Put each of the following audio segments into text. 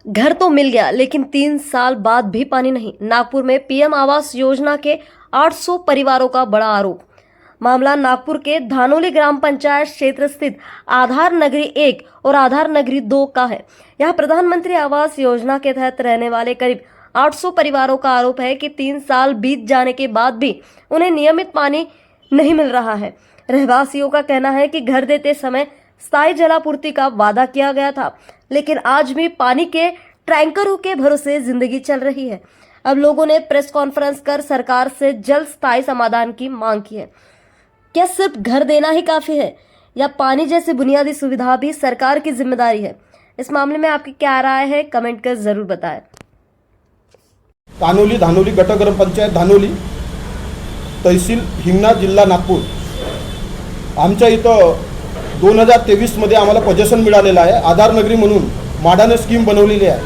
घर तो मिल गया लेकिन 3 साल बाद भी पानी नहीं। नागपुर में पीएम आवास योजना के 800 परिवारों का बड़ा आरोप। मामला नागपुर के धानोली ग्राम पंचायत क्षेत्र स्थित आधार नगरी 1 और आधार नगरी 2 का है। यहाँ प्रधानमंत्री आवास योजना के तहत रहने वाले करीब 800 परिवारों का आरोप है कि 3 साल बीत जाने के बाद भी उन्हें नियमित पानी नहीं मिल रहा है। रहवासियों का कहना है कि घर देते समय स्थायी जलापूर्ति का वादा किया गया था, लेकिन आज भी पानी के टैंकरों के भरोसे जिंदगी चल रही है। अब लोगों ने प्रेस कॉन्फ्रेंस कर सरकार से जल्द स्थायी समाधान की मांग की है। क्या सिर्फ घर देना ही काफी है या पानी जैसी बुनियादी सुविधा भी सरकार की जिम्मेदारी है? इस मामले में आपकी क्या राय है, कमेंट कर जरूर बताएं। धानोली गट ग्राम पंचायत धानोली, तहसील हिंगणा, जिल्हा नागपूर। आमच्या इथं 2023 मध्ये आम्हाला पोजेशन मिळालेलं आहे। आधार नगरी म्हणून माडाने स्कीम बनवलेली आहे।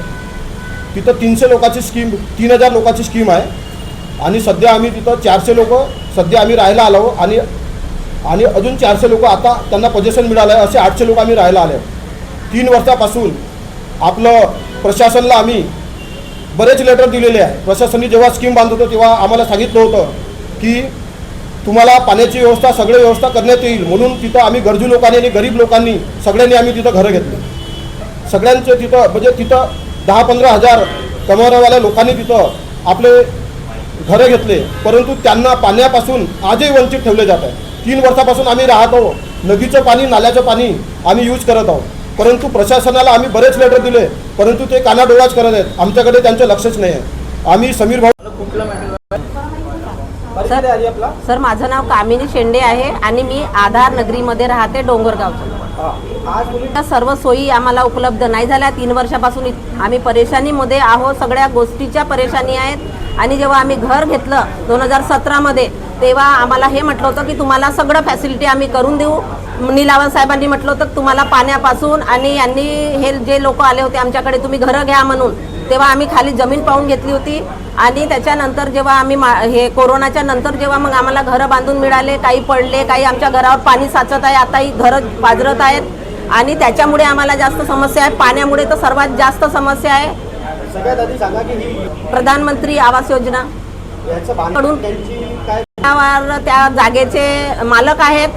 तिथं 300 लोकांची स्कीम, 3000 लोकांची स्कीम आहे आणि सध्या आम्ही तिथं 400 लोक सध्या आम्ही राहायला आलो आणि अजून 400 लोक आता त्यांना पोजेशन मिळालं आहे, असे 800 लोक आम्ही राहायला आले। 3 वर्षापासून आपलं प्रशासनाला आम्ही बरेच लेटर दिलेले आहे। प्रशासनाने जेव्हा स्कीम बांधत होतं तेव्हा आम्हाला सांगितलं होतं की तुम्हाला पाण्याची व्यवस्था सगळी व्यवस्था करण्यात येईल, म्हणून तिथं आम्ही गरजू लोकांनी आणि गरीब लोकांनी सगळ्यांनी आम्ही तिथं घरं घेतली। सगळ्यांचे तिथं म्हणजे तिथं 10-15 हजार कमावणाऱ्या लोकांनी तिथं आपले घरं घेतले, परंतु त्यांना पाण्यापासून आजही वंचित ठेवले जात आहे। 3 वर्षापासून आम्ही राहतो, नदीचं पाणी, नाल्याचं पाणी आम्ही यूज करत आहोत, परंतु प्रशासनाला आम्ही बरेच लेटर दिले, परंतु ते कानाडोळाच करत आहेत। आमच्याकडे त्यांचं लक्षच नाही आहे। आम्ही समीर भाऊ सर, माझं नाव कामिनी शेंडे आहे आणि मी आधार नगरीमध्ये राहते, डोंगरगावचं। सर्व सोयी आम्हाला उपलब्ध नाही झाल्या। 3 वर्षापासून आम्ही परेशानीमध्ये आहोत, सगळ्या गोष्टीच्या परेशानी आहेत। आणि जेव्हा आम्ही घर घेतलं 2017 मध्ये, तेव्हा आम्हाला हे म्हटलं होतं की तुम्हाला सगळं फॅसिलिटी आम्ही करून देऊ। निलावत साहेबांनी म्हटलं होतं तुम्हाला पाण्यापासून, आणि यांनी हे जे लोक आले होते आमच्याकडे तुम्ही घरं घ्या म्हणून, तेव्हा आम्ही खाली जमीन पाहून घेतली होती। आणि त्याच्यानंतर जेव्हा आम्ही हे कोरोनाच्या नंतर जेव्हा मग आम्हाला घरं बांधून मिळाले, काही पडले, काही आमच्या घरावर पाणी साचत आहे, आताही घरं पाजरत आहेत आणि त्याच्यामुळे आम्हाला जास्त समस्या आहे। पाण्यामुळे तर सर्वात जास्त समस्या आहे। सगळ्यात आधी सांगा की ही प्रधानमंत्री आवास योजना याचं बांधकाम त्यांची काय त्या जागेचे मालक आहेत,